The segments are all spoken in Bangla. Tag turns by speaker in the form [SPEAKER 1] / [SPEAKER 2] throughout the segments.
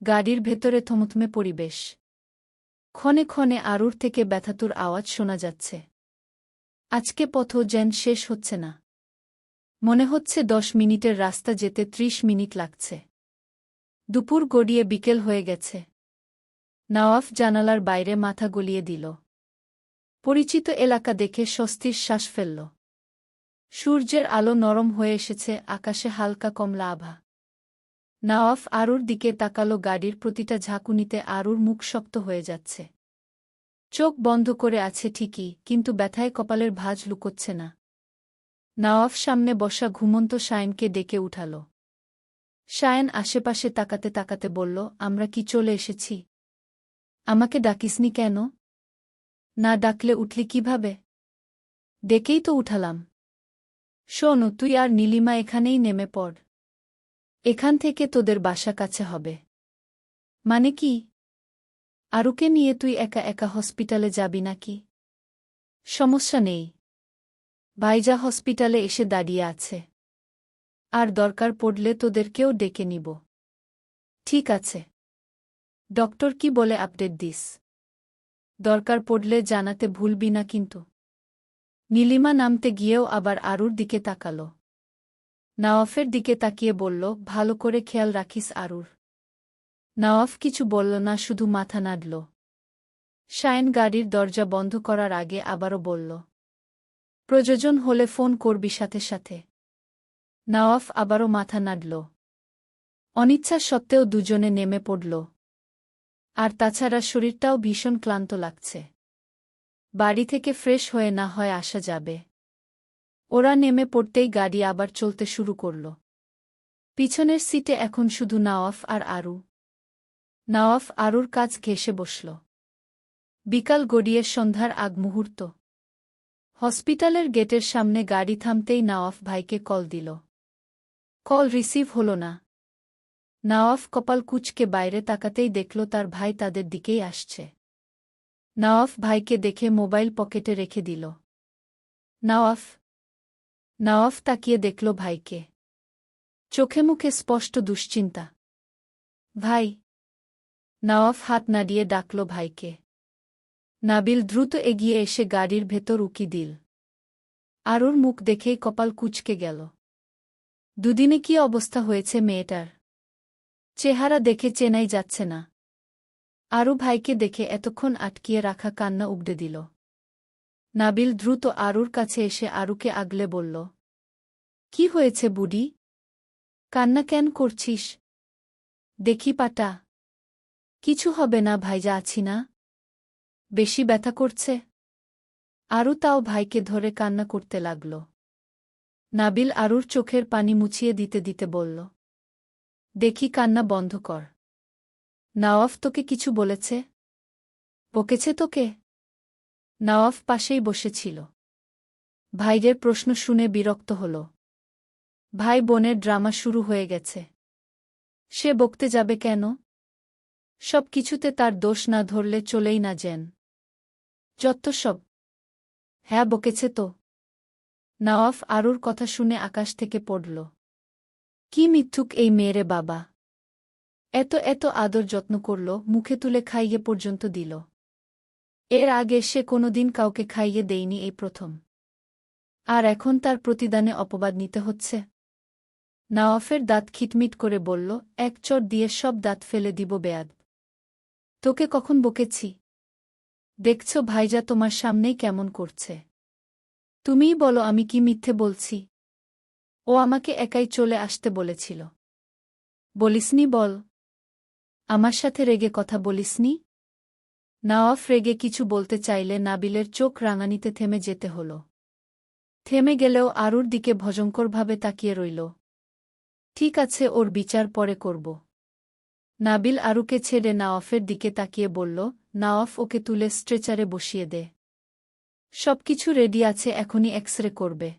[SPEAKER 1] গাড়ির ভেতরে থমথমে পরিবেশ। ক্ষণে ক্ষণে আরুর থেকে ব্যথাতুর আওয়াজ শোনা যাচ্ছে। আজকে পথও যেন শেষ হচ্ছে না। মনে হচ্ছে 10 মিনিটের রাস্তা যেতে 30 মিনিট লাগছে। দুপুর গড়িয়ে বিকেল হয়ে গেছে। নওয়াফ জানালার বাইরে মাথা গলিয়ে দিল। পরিচিত এলাকা দেখে স্বস্তির শ্বাস ফেলল। সূর্যের আলো নরম হয়ে এসেছে, আকাশে হালকা কমলা আভা। নওয়াফ আরুর দিকে তাকালো। গাড়ির প্রতিটা ঝাঁকুনিতে আরুর মুখ শক্ত হয়ে যাচ্ছে। চোখ বন্ধ করে আছে ঠিকই, কিন্তু ব্যথায় কপালের ভাঁজ লুকোচ্ছে না। নওয়াফ সামনে বসা ঘুমন্ত শায়নকে ডেকে উঠাল। শায়ন আশেপাশে তাকাতে তাকাতে বলল, আমরা কি চলে এসেছি? আমাকে ডাকিসনি কেন? না ডাকলে উঠলি কিভাবে? ডেকেই তো উঠালাম। শোন, তুই আর নীলিমা এখানেই নেমে পড়। এখান থেকে তোদের বাসা কাছে হবে। মানে কি? আরুকে নিয়ে তুই একা একা হসপিটালে যাবি নাকি? সমস্যা নেই, ভাইজা হসপিটালে এসে দাঁড়িয়ে আছে। আর দরকার পড়লে তোদেরকেও ডেকে নিব। ঠিক আছে। ডক্টর কি বলে আপডেট দিস। দরকার পড়লে জানাতে ভুলবি না কিন্তু। নীলিমা নামতে গিয়েও আবার আরুর দিকে তাকাল। নওয়াফের দিকে তাকিয়ে বলল, ভালো করে খেয়াল রাখিস আরুর। নওয়াফ কিছু বলল না, শুধু মাথা নাড়ল। শায়ন গাড়ির দরজা বন্ধ করার আগে আবারও বলল, প্রয়োজন হলে ফোন করবি সাথে সাথে। নওয়াফ আবারও মাথা নাড়ল। অনিচ্ছা সত্ত্বেও দুজনে নেমে পড়ল। আর তাছাড়া শরীরটাও ভীষণ ক্লান্ত লাগছে। বাড়ি থেকে ফ্রেশ হয়ে না হয় আসা যাবে। ওরা নেমে পড়তেই গাড়ি আবার চলতে শুরু করল। পিছনের সিটে এখন শুধু নওয়াফ আর আরু। নওয়াফ আরুর কাছ ঘেঁষে বসল। বিকাল গড়িয়ে সন্ধ্যার আগ মুহূর্ত। হসপিটালের গেটের সামনে গাড়ি থামতেই নওয়াফ ভাইকে কল দিল। কল রিসিভ হল না। নওয়াফ কপাল কুঁচকে বাইরে তাকাতেই দেখল তার ভাই তাদের দিকেই আসছে। নওয়াফ ভাইকে দেখে মোবাইল পকেটে রেখে দিল। নওয়াফ নওয়াফ তাকিয়ে দেখল ভাইকে। চোখে মুখে স্পষ্ট দুশ্চিন্তা। ভাই। নওয়াফ হাত নাড়িয়ে ডাকল ভাইকে। নাবিল দ্রুত এগিয়ে এসে গাড়ির ভেতর উকি দিল। আরুর মুখ দেখেই কপাল কুঁচকে গেল। দুদিনে কি অবস্থা হয়েছে মেয়েটার! চেহারা দেখে চেনাই যাচ্ছে না। আরু ভাইকে দেখে এতক্ষণ আটকিয়ে রাখা কান্না উগড়ে দিল। নাবিল দ্রুত আরুর কাছে এসে আরুকে আগলে বলল, কি হয়েছে বুড়ি? কান্না কেন করছিস? দেখি পাটা। কিছু হবে না, ভাইজা আছি না। বেশি ব্যথা করছে? আরু তাও ভাইকে ধরে কান্না করতে লাগল। নাবিল আরুর চোখের পানি মুছিয়ে দিতে দিতে বলল, দেখি কান্না বন্ধ কর। নওয়াফ তোকে কিছু বলেছে? বকেছে তোকে? নওয়াফ পাশেই বসেছিল। ভাইয়ের প্রশ্ন শুনে বিরক্ত হল। ভাই বোনের ড্রামা শুরু হয়ে গেছে। সে বকতে যাবে কেন? সব কিছুতে তার দোষ না ধরলে চলেই না যেন। যত সব। হ্যাঁ বকেছে তো। নওয়াফ আরুর কথা শুনে আকাশ থেকে পড়ল। কি মিথ্যুক এই মেয়েরে বাবা! এত এত আদর যত্ন করল, মুখে তুলে খাইয়ে পর্যন্ত দিল। এর আগে সে কোনোদিন কাউকে খাইয়ে দেয়নি, এই প্রথম। আর এখন তার প্রতিদানে অপবাদ নিতে হচ্ছে। নওয়াফের দাঁত খিটমিট করে বলল, এক চড় দিয়ে সব দাঁত ফেলে দিব বেয়াদ। তোকে কখন বকেছি? দেখছ ভাইজা তোমার সামনেই কেমন করছে। তুমিই বলো আমি কি মিথ্যে বলছি? ও আমাকে একাই চলে আসতে বলেছিল। বলিসনি বল। আমার সাথে রেগে কথা বলিসনি? নওয়াফ রেগে কিছু বলতে চাইলে নাবিলের চোখ রাঙানিতে থেমে যেতে হল। থেমে গেলেও আরুর দিকে ভয়ঙ্করভাবে তাকিয়ে রইল। ঠিক আছে, ওর বিচার পরে করব। নাবিল আরুকে ছেড়ে নওয়াফের দিকে তাকিয়ে বলল, নওয়াফ ওকে তুলে স্ট্রেচারে বসিয়ে দে। সবকিছু রেডি আছে, এখনই এক্সরে করবে।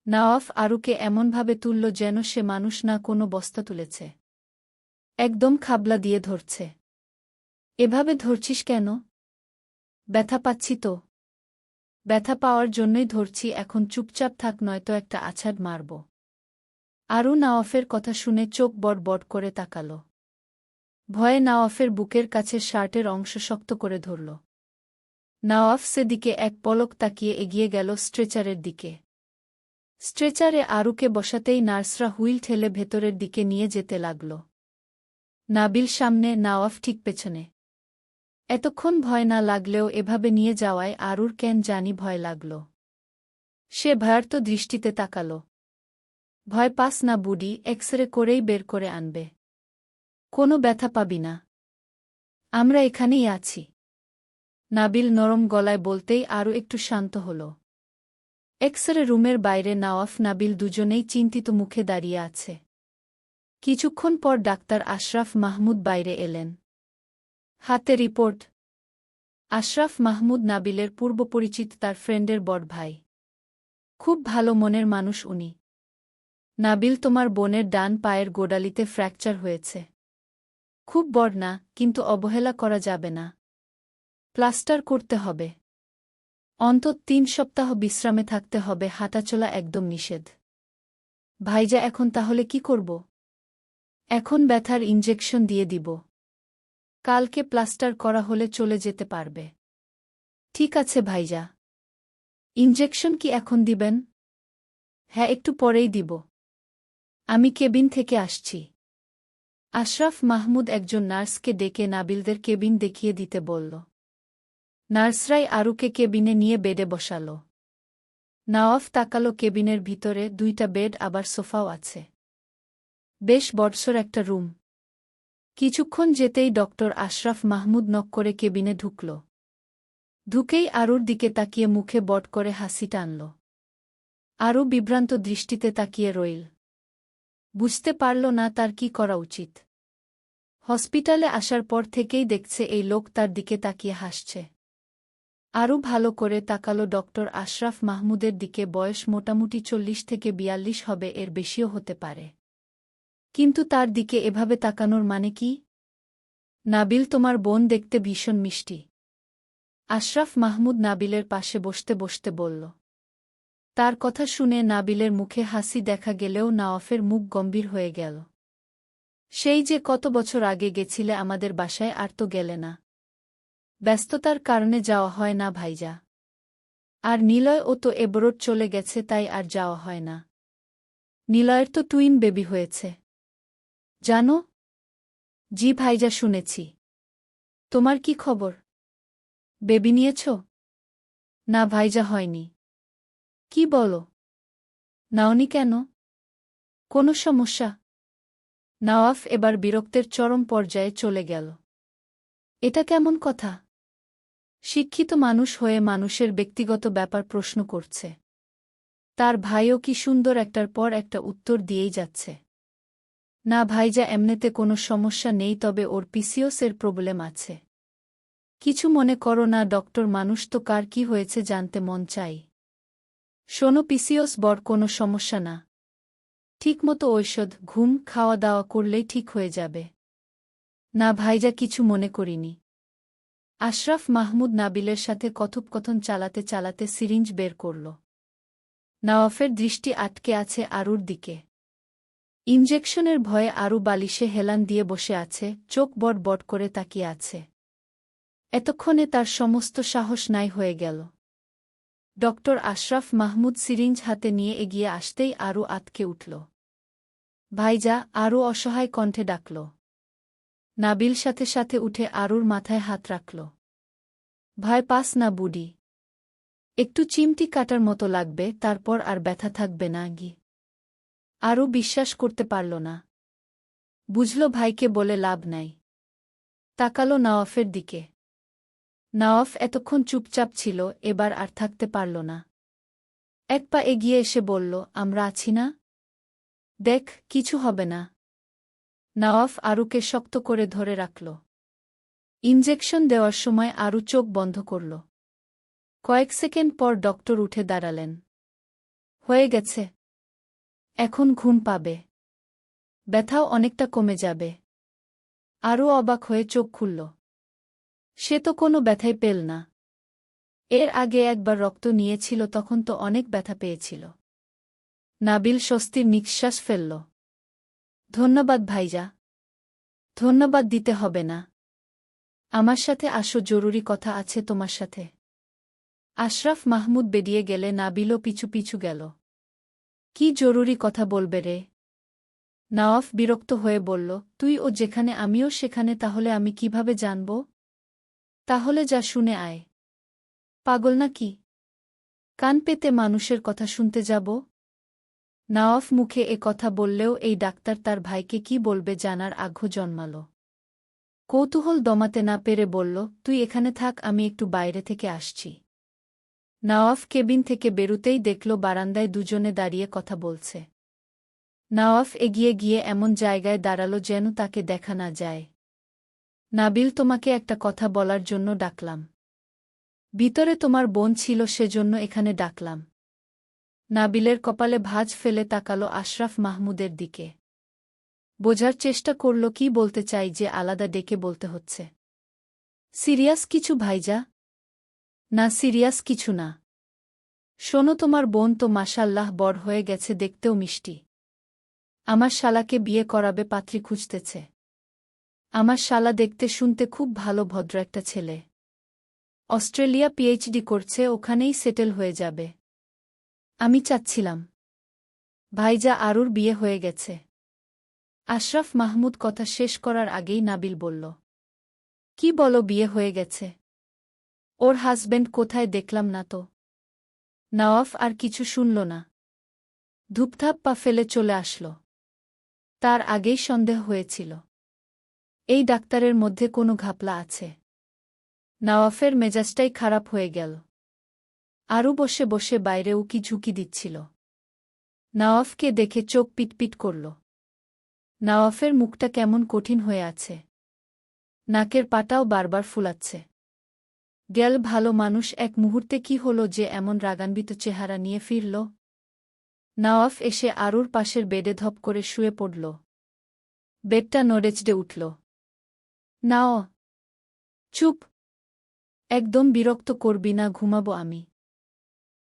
[SPEAKER 1] নওয়াফ আরুকে এমনভাবে তুলল যেন সে মানুষ না, কোনো বস্তা তুলেছে। একদম খাবলা দিয়ে ধরছে। এভাবে ধরছিস কেন? ব্যথা পাচ্ছি তো। ব্যথা পাওয়ার জন্যই ধরছি, এখন চুপচাপ থাক, নয়তো একটা আছাড় মারব। আরু নওয়াফের কথা শুনে চোখ বড় বড় করে তাকাল। ভয়ে নওয়াফের বুকের কাছে শার্টের অংশ শক্ত করে ধরল। নওয়াফ সেদিকে এক পলক তাকিয়ে এগিয়ে গেল স্ট্রেচারের দিকে। স্ট্রেচারে আরুকে বসাতেই নার্সরা হুইল ঠেলে ভেতরের দিকে নিয়ে যেতে লাগল। নাবিল সামনে, নওয়াফ ঠিক পেছনে। এতক্ষণ ভয় না লাগলেও এভাবে নিয়ে যাওয়ায় আরুর কেন জানি ভয় লাগল। সে ভয়ার্ত দৃষ্টিতে তাকাল। ভয় পাস না বুড়ি, এক্সরে করেই বের করে আনবে। কোনো ব্যথা পাবি না, আমরা এখানেই আছি। নাবিল নরম গলায় বলতেই আরও একটু শান্ত হল। এক্সরে রুমের বাইরে নওয়াফ নাবিল দুজনেই চিন্তিত মুখে দাঁড়িয়ে আছে। কিছুক্ষণ পর ডাক্তার আশরাফ মাহমুদ বাইরে এলেন। হাতে রিপোর্ট। আশরাফ মাহমুদ নাবিলের পূর্বপরিচিত, তার ফ্রেন্ডের বড় ভাই। খুব ভালো মনের মানুষ উনি। নাবিল, তোমার বোনের ডান পায়ের গোড়ালিতে ফ্র্যাকচার হয়েছে। খুব বড় না, কিন্তু অবহেলা করা যাবে না। প্লাস্টার করতে হবে। অন্তত ৩ সপ্তাহ বিশ্রামে থাকতে হবে, হাঁটাচলা একদম নিষেধ। ভাইজা, এখন তাহলে কি করব? এখন ব্যথার ইনজেকশন দিয়ে দিব। কালকে প্লাস্টার করা হলে চলে যেতে পারবে। ঠিক আছে ভাইজা। ইনজেকশন কি এখন দিবেন? হ্যাঁ, একটু পরেই দিব। আমি কেবিন থেকে আসছি। আশরাফ মাহমুদ একজন নার্সকে ডেকে নাবিলদের কেবিন দেখিয়ে দিতে বলল। নার্সরাই আরুকে কেবিনে নিয়ে বেডে বসাল। নওয়াফ তাকালো কেবিনের ভিতরে 2টা বেড, আবার সোফাও আছে। বেশ বড়সড় একটা রুম। কিছুক্ষণ যেতেই ডক্টর আশরাফ মাহমুদ নক করে কেবিনে ঢুকল। ঢুকেই আরুর দিকে তাকিয়ে মুখে বট করে হাসি টানল। আরু বিভ্রান্ত দৃষ্টিতে তাকিয়ে রইল। বুঝতে পারল না তার কি করা উচিত। হসপিটালে আসার পর থেকেই দেখছে এই লোক তার দিকে তাকিয়ে হাসছে। আরও ভালো করে তাকালো ডক্টর আশরাফ মাহমুদের দিকে। বয়স মোটামুটি 40 থেকে 42 হবে, এর বেশিও হতে পারে। কিন্তু তার দিকে এভাবে তাকানোর মানে কি? নাবিল, তোমার বোন দেখতে ভীষণ মিষ্টি। আশরাফ মাহমুদ নাবিলের পাশে বসতে বসতে বলল। তার কথা শুনে নাবিলের মুখে হাসি দেখা গেলেও নওয়াফের মুখ গম্ভীর হয়ে গেল। সেই যে কত বছর আগে গেছিলে আমাদের বাসায়, আর তো গেলে না। ব্যস্ততার কারণে যাওয়া হয় না ভাইজা। আর নিলয়, ও তো এবরোড চলে গেছে, তাই আর যাওয়া হয় না। নিলয়ের তো টুইন বেবি হয়েছে জানো? জি ভাইজা, শুনেছি। তোমার কি খবর? বেবি নিয়েছ? না ভাইজা, হয়নি। কি বলো? নাওনি কেন? কোনো সমস্যা? নওয়াফ এবার বিরক্তের চরম পর্যায়ে চলে গেল। এটা কেমন কথা? শিক্ষিত মানুষ হয়ে মানুষের ব্যক্তিগত ব্যাপার প্রশ্ন করছে। তার ভাইও কি সুন্দর একটার পর একটা উত্তর দিয়েই যাচ্ছে। না ভাইজা, এমনিতে কোনো সমস্যা নেই, তবে ওর পিসিওসের প্রবলেম আছে। কিছু মনে করো না ডক্টর, মানুষ তো কার কি হয়েছে জানতে মন চাই। শোনো, পিসিওস বড় কোনো সমস্যা না। ঠিকমতো ঔষধ, ঘুম, খাওয়া দাওয়া করলেই ঠিক হয়ে যাবে। না ভাইজা, কিছু মনে করিনি। আশরাফ মাহমুদ নাবিলের সাথে কথোপকথন চালাতে চালাতে সিরিঞ্জ বের করল। নওয়াফের দৃষ্টি আটকে আছে আরুর দিকে। ইনজেকশনের ভয়ে আরু বালিশে হেলান দিয়ে বসে আছে, চোখ বট বট করে তাকিয়ে আছে। এতক্ষণে তার সমস্ত সাহস নাই হয়ে গেল। ডক্টর আশরাফ মাহমুদ সিরিঞ্জ হাতে নিয়ে এগিয়ে আসতেই আরু আতকে উঠল। ভাইজা, আরু অসহায় কণ্ঠে ডাকল। নাবিল সাথে সাথে উঠে আরুর মাথায় হাত রাখল। ভয় পাস না বুড়ি, একটু চিমটি কাটার মতো লাগবে, তারপর আর ব্যথা থাকবে না। আরু বিশ্বাস করতে পারল না। বুঝল ভাইকে বলে লাভ নাই। তাকালো নওয়াফের দিকে। নওয়াফ এতক্ষণ চুপচাপ ছিল, এবার আর থাকতে পারল না। এক পা এগিয়ে এসে বলল, আমরা আছি না? দেখ, কিছু হবে না। নওয়াফ আরুকে শক্ত করে ধরে রাখল। ইনজেকশন দেওয়ার সময় আরু চোখ বন্ধ করল। কয়েক সেকেন্ড পর ডক্টর উঠে দাঁড়ালেন। হয়ে গেছে, এখন ঘুম পাবে, ব্যথাও অনেকটা কমে যাবে। আরও অবাক হয়ে চোখ খুলল। সে তো কোনো ব্যথাই পেল না। এর আগে একবার রক্ত নিয়েছিল, তখন তো অনেক ব্যথা পেয়েছিল। নাবিল স্বস্তির নিঃশ্বাস ফেলল। ধন্যবাদ ভাইজা। ধন্যবাদ দিতে হবে না। আমার সাথে আসো, জরুরি কথা আছে তোমার সাথে। আশরাফ মাহমুদ বেরিয়ে গেলে নাবিলও পিছু পিছু গেল। কি জরুরি কথা বলবে রে? নওয়াফ বিরক্ত হয়ে বলল, তুই ও যেখানে আমিও সেখানে, তাহলে আমি কিভাবে জানব? তাহলে যা শুনে আয়। পাগল নাকি? কান পেতে মানুষের কথা শুনতে যাব? নওয়াফ মুখে এ কথা বললেও এই ডাক্তার তার ভাইকে কি বলবে জানার আগ্রহ জন্মাল। কৌতূহল দমাতে না পেরে বলল, তুই এখানে থাক, আমি একটু বাইরে থেকে আসছি। নওয়াফ কেবিন থেকে বেরুতেই দেখল বারান্দায় দুজনে দাঁড়িয়ে কথা বলছে। নওয়াফ এগিয়ে গিয়ে এমন জায়গায় দাঁড়াল যেন তাকে দেখা না যায়। নাবিল, তোমাকে একটা কথা বলার জন্য ডাকলাম। ভিতরে তোমার বোন ছিল, সেজন্য এখানে ডাকলাম। নাবিলের কপালে ভাঁজ ফেলে তাকালো আশরাফ মাহমুদের দিকে। বোঝার চেষ্টা করল কি বলতে চাই যে আলাদা ডেকে বলতে হচ্ছে। সিরিয়াস কিছু ভাইজা? না, সিরিয়াস কিছু না। শোনো, তোমার বোন তো মাশাল্লাহ বড় হয়ে গেছে, দেখতেও মিষ্টি। আমার শালাকে বিয়ে করাবে, পাত্রী খুঁজতেছে। আমার শালা দেখতে শুনতে খুব ভালো, ভদ্র একটা ছেলে। অস্ট্রেলিয়া পিএইচডি করছে, ওখানেই সেটেল হয়ে যাবে। আমি চাচ্ছিলাম। ভাইজা, আরুর বিয়ে হয়ে গেছে। আশরাফ মাহমুদ কথা শেষ করার আগেই নাবিল বলল, কি বলো, বিয়ে হয়ে গেছে? ওর হাজবেন্ড কোথায়, দেখলাম না তো। নওয়াফ আর কিছু শুনল না। ধূপধাপ পা ফেলে চলে আসল। তার আগেই সন্দেহ হয়েছিল এই ডাক্তারের মধ্যে কোনো ঘাপলা আছে। নওয়াফের মেজাজটাই খারাপ হয়ে গেল। আরও বসে বসে বাইরে উকি ঝুঁকি দিচ্ছিল। নওয়াফকে দেখে চোখ পিটপিট করল। নওয়াফের মুখটা কেমন কঠিন হয়ে আছে। নাকের পাটাও বারবার ফুলাচ্ছে। গেল ভালো মানুষ, এক মুহূর্তে কি হলো যে এমন রাগান্বিত চেহারা নিয়ে ফিরল? নওয়াফ এসে আরুর পাশের বেডে ধপ করে শুয়ে পড়ল। বেডটা নড়েচড়ে উঠল। নাও, চুপ। একদম বিরক্ত করবি না, ঘুমাবো আমি।